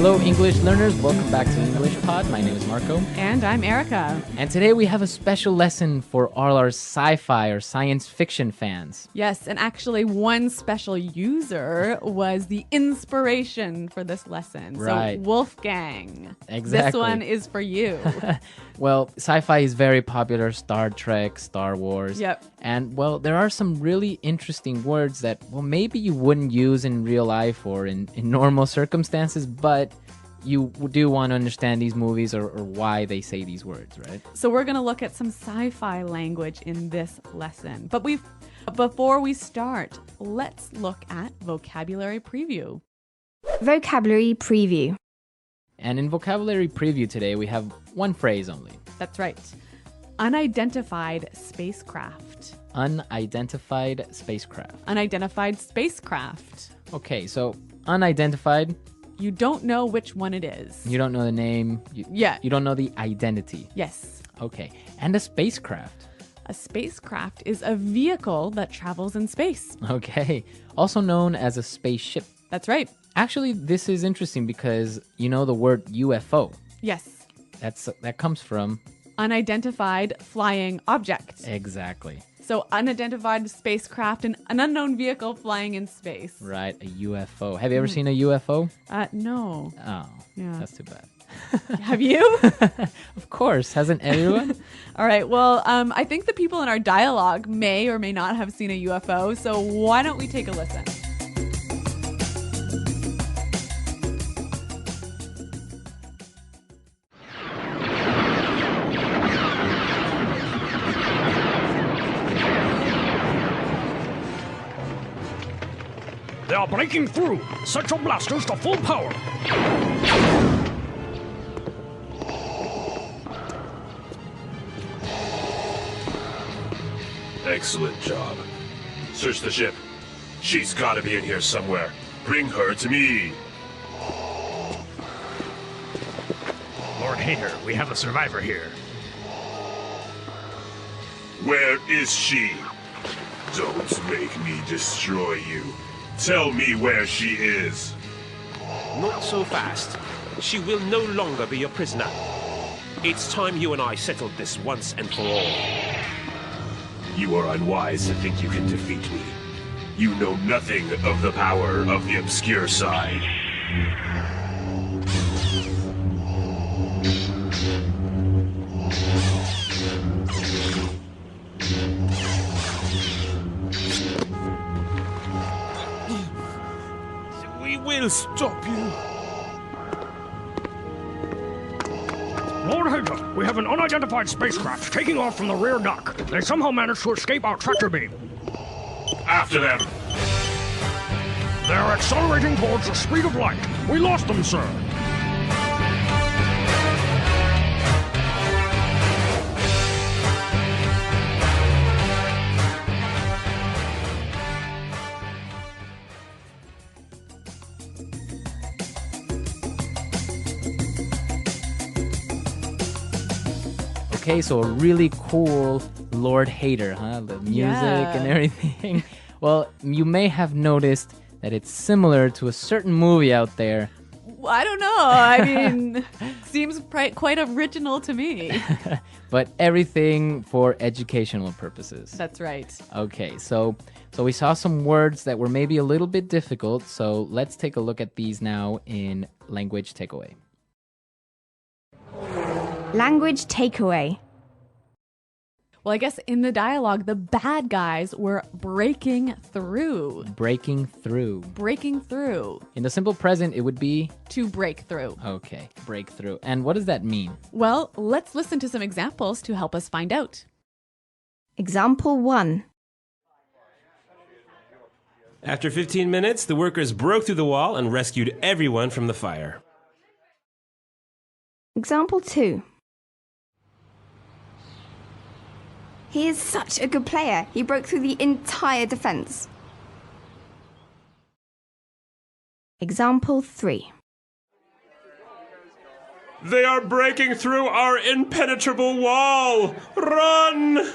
Hello, English learners. Welcome back to EnglishPod. My name is Marco. And I'm Erica. And today we have a special lesson for all our sci-fi or science fiction fans. Yes, and actually one special user was the inspiration for this lesson. Right. So Wolfgang. Exactly. This one is for you. Well, sci-fi is very popular. Star Trek, Star Wars. Yep. And, well, there are some really interesting words that, well, maybe you wouldn't use in real life or in normal circumstances, but you do want to understand these movies or why they say these words, right? So we're going to look at some sci-fi language in this lesson. But before we start, let's look at vocabulary preview. Vocabulary preview. And in vocabulary preview today, we have one phrase only. That's right. Unidentified spacecraft. Unidentified spacecraft. Unidentified spacecraft. Okay, so unidentified, You don't know which one it is. you don't know the name. Yeah. You don't know the identity. Yes. Okay, and a spacecraft. A spacecraft is a vehicle that travels in space. Okay, also known as a spaceship. That's right. Actually, this is interesting because you know the word UFO. Yes. That comes from... Unidentified flying object. Exactly. So unidentified spacecraft, an unknown vehicle flying in space. Right, a UFO. Have you ever seen a UFO? No. Oh, Yeah. that's too bad. Have you? Of course, hasn't everyone? All right. Well, I think the people in our dialogue may or may not have seen a UFO. So why don't we take a listen? They are breaking through. Set your blasters to full power. Excellent job. Search the ship. She's gotta be in here somewhere. Bring her to me. Lord Hater, we have a survivor here. Where is she? Don't make me destroy you. Tell me where she is. Not so fast. She will no longer be your prisoner. It's time you and I settled this once and for all. You are unwise to think you can defeat me. You know nothing of the power of the obscure side. We will stop you. Lord Hater, we have an unidentified spacecraft taking off from the rear dock. They somehow managed to escape our tractor beam. After them. They are accelerating towards the speed of light. We lost them, sir. Okay, so a really cool Lord Hater, huh? The music and everything. Well, you may have noticed that it's similar to a certain movie out there. I don't know. I mean, seems quite original to me. But everything for educational purposes. That's right. Okay, so we saw some words that were maybe a little bit difficult, so let's take a look at these now in Language Takeaway. Language takeaway. Well, I guess in the dialogue, the bad guys were breaking through. Breaking through. Breaking through. In the simple present, it would be... To break through. Okay, break through. And what does that mean? Well, let's listen to some examples to help us find out. Example 1. After 15 minutes, the workers broke through the wall and rescued everyone from the fire. Example 2. He is such a good player. He broke through the entire defense. Example 3. They are breaking through our impenetrable wall! Run!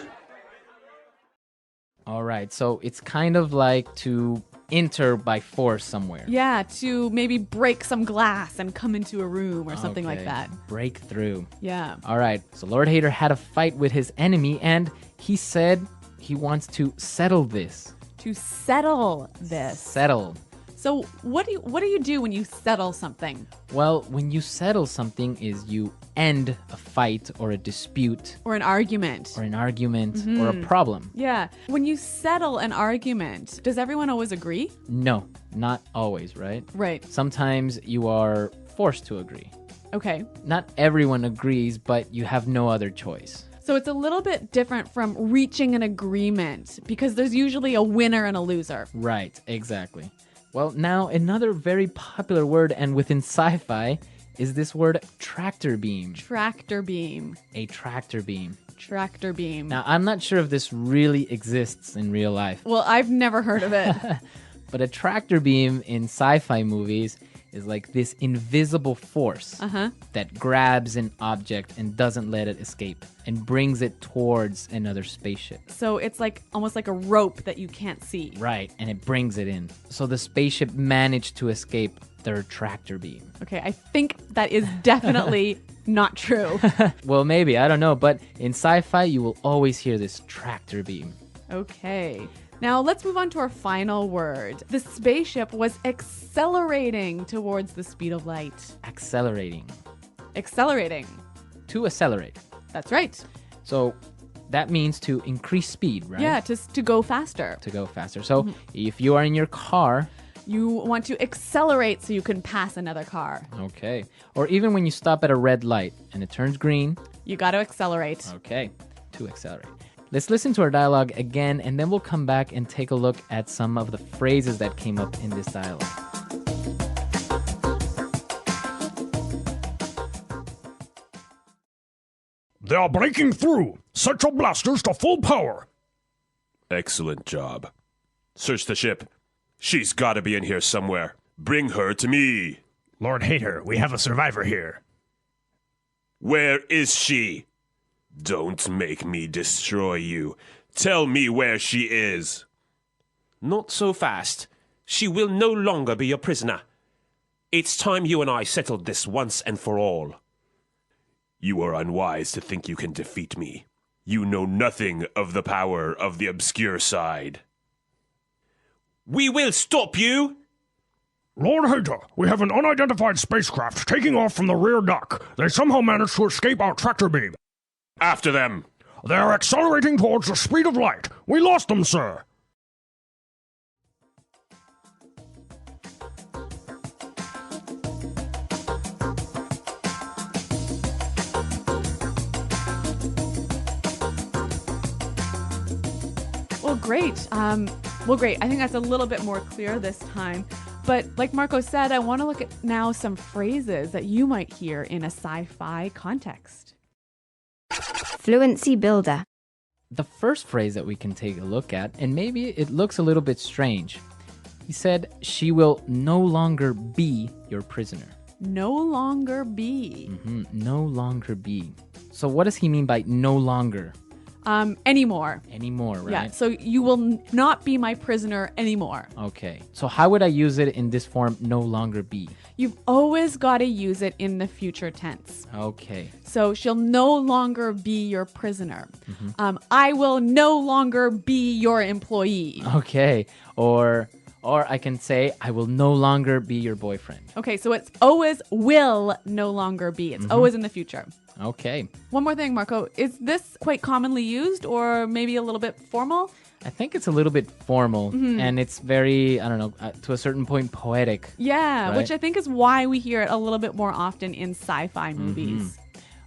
All right, so it's kind of like to enter by force somewhere. Yeah, to maybe break some glass and come into a room or something like Okay. that. Break through. Yeah. All right. So Lord Hater had a fight with his enemy, and he said he wants to settle this. To settle this. Settle. So what do you do when you settle something? Well, when you settle something is you end a fight or a dispute Or an argument? or an argument or a problem. Yeah. When you settle an argument, does everyone always agree? No, not always, right? Right. Sometimes you are forced to agree. Okay. Not everyone agrees, but you have no other choice. So it's a little bit different from reaching an agreement because there's usually a winner and a loser. Right, exactly. Well, now another very popular word and within sci-fi is this word tractor beam. Tractor beam. A tractor beam. Tractor beam. Now, I'm not sure if this really exists in real life, Well, I've never heard of it. but a tractor beam in sci-fi movies is like this invisible force that grabs an object and doesn't let it escape and brings it towards another spaceship. So it's like almost like a rope that you can't see. Right, and it brings it in. So the spaceship managed to escape their tractor beam. Okay, I think that is definitely not true. Well, maybe, I don't know, but in sci-fi you will always hear this tractor beam. Okay. Now let's move on to our final word. The spaceship was accelerating towards the speed of light. Accelerating. Accelerating. To accelerate. That's right. So that means to increase speed, right? Yeah, to go faster. To go faster. So if you are in your car, You want to accelerate so you can pass another car. okay. Or even when you stop at a red light and it turns green, You got to accelerate. okay, to accelerate. Let's listen to our dialogue again, and then we'll come back and take a look at some of the phrases that came up in this dialogue. They are breaking through. Set your blasters to full power. Excellent job. Search the ship. She's gotta be in here somewhere. Bring her to me. Lord Hater, we have a survivor here. Where is she? Don't make me destroy you. Tell me where she is. Not so fast. She will no longer be your prisoner. It's time you and I settled this once and for all. You are unwise to think you can defeat me. You know nothing of the power of the obscure side. We will stop you! Lord Hater, we have an unidentified spacecraft taking off from the rear dock. They somehow managed to escape our tractor beam. After them! They are accelerating towards the speed of light. We lost them, sir. Well, great. Great. I think that's a little bit more clear this time. But like Marco said, I want to look at now some phrases that you might hear in a sci-fi context. Fluency builder. The first phrase that we can take a look at, and maybe it looks a little bit strange. He said, she will no longer be your prisoner. No longer be. No longer be. So what does he mean by no longer? Anymore. Anymore, right? Yeah, so you will not be my prisoner anymore. Okay. So how would I use it in this form, no longer be? You've always got to use it in the future tense. Okay. So she'll no longer be your prisoner. I will no longer be your employee. Okay. Or I can say, I will no longer be your boyfriend. Okay, so it's always will no longer be. It's always in the future. Okay. One more thing, Marco. Is this quite commonly used or maybe a little bit formal? I think it's a little bit formal and it's very, I don't know, to a certain point poetic. Yeah, Right. which I think is why we hear it a little bit more often in sci-fi movies.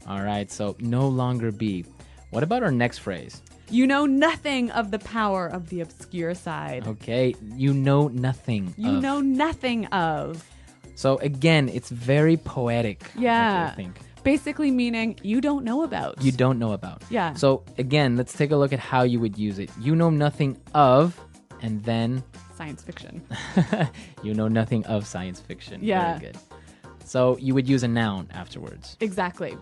All right. So no longer be. What about our next phrase? You know nothing of the power of the obscure side. Okay. You know nothing. You of. know nothing of. So again, it's very poetic. Yeah. I think. Basically meaning you don't know about. You don't know about. Yeah. So again, let's take a look at how you would use it. You know nothing of, and then Science fiction. you know nothing of science fiction. Yeah. Very good. So you would use a noun afterwards. Exactly.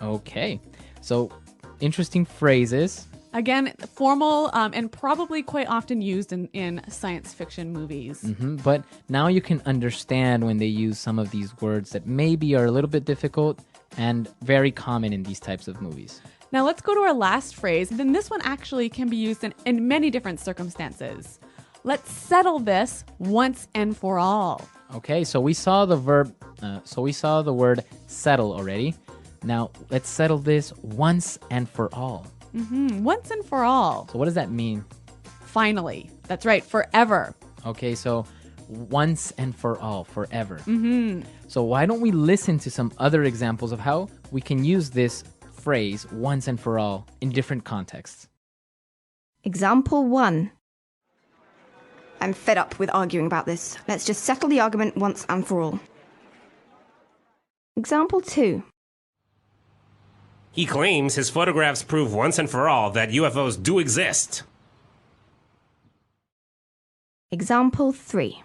Okay. So interesting phrases. Again, formal and probably quite often used in science fiction movies. But now you can understand when they use some of these words that maybe are a little bit difficult and very common in these types of movies. Now let's go to our last phrase. Then this one actually can be used in many different circumstances. Let's settle this once and for all. Okay, so we saw the verb, we saw the word settle already. Now let's settle this once and for all. Once and for all. So what does that mean? Finally. That's right, forever. Okay, so once and for all, forever. So why don't we listen to some other examples of how we can use this phrase once and for all in different contexts? Example 1. I'm fed up with arguing about this. Let's just settle the argument once and for all. Example 2. He claims his photographs prove once and for all that UFOs do exist. Example 3.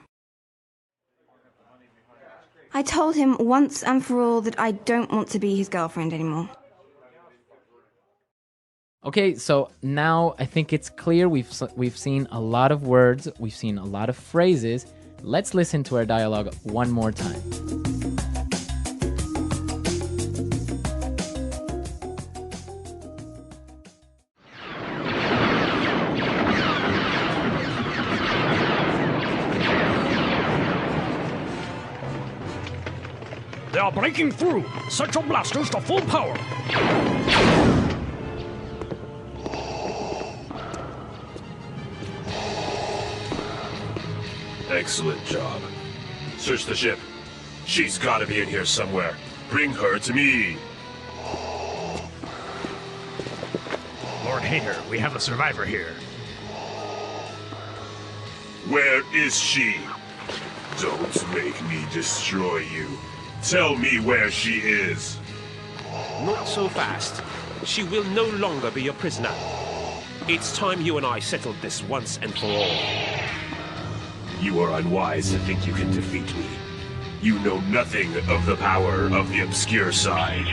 I told him once and for all that I don't want to be his girlfriend anymore. Okay, so now I think it's clear we've seen a lot of words, we've seen a lot of phrases. Let's listen to our dialogue one more time. They are breaking through. Set your blasters to full power. Excellent job. Search the ship. She's gotta be in here somewhere. Bring her to me. Lord Hater, we have a survivor here. Where is she? Don't make me destroy you. Tell me where she is. Not so fast. She will no longer be your prisoner. It's time you and I settled this once and for all. You are unwise to think you can defeat me. You know nothing of the power of the obscure side.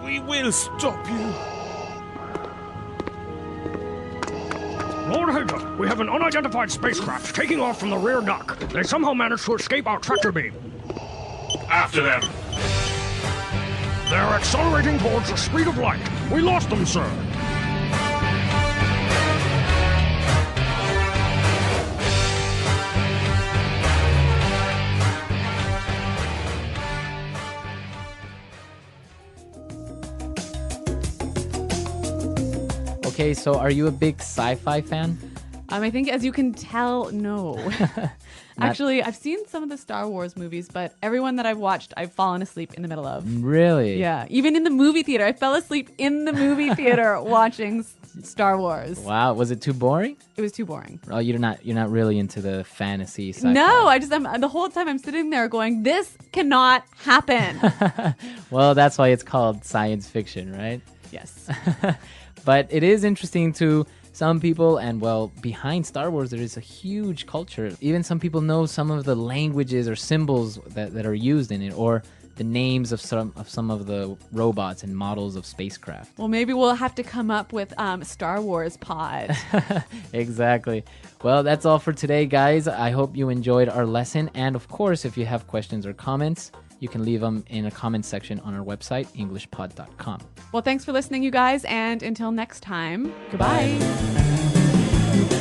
We will stop you. Lord Hager, we have an unidentified spacecraft taking off from the rear dock. They somehow managed to escape our tractor beam. After them. They're accelerating towards the speed of light. We lost them, sir. Okay, so are you a big sci-fi fan? I think, as you can tell, no. Actually, I've seen some of the Star Wars movies, but everyone that I've watched, I've fallen asleep in the middle of. Really? Yeah, even in the movie theater. I fell asleep in the movie theater watching Star Wars. Wow, was it too boring? It was too boring. Oh, you're not really into the fantasy sci-fi. No, I'm the whole time I'm sitting there going, this cannot happen. Well, that's why it's called science fiction, right? Yes. But it is interesting to some people, and well, behind Star Wars, there is a huge culture. Even some people know some of the languages or symbols that are used in it, or the names of some of the robots and models of spacecraft. Well, maybe we'll have to come up with Star Wars pod. Exactly. Well, that's all for today, guys. I hope you enjoyed our lesson. And of course, if you have questions or comments, you can leave them in a comment section on our website, EnglishPod.com. Well, thanks for listening, you guys. And until next time, goodbye. Bye.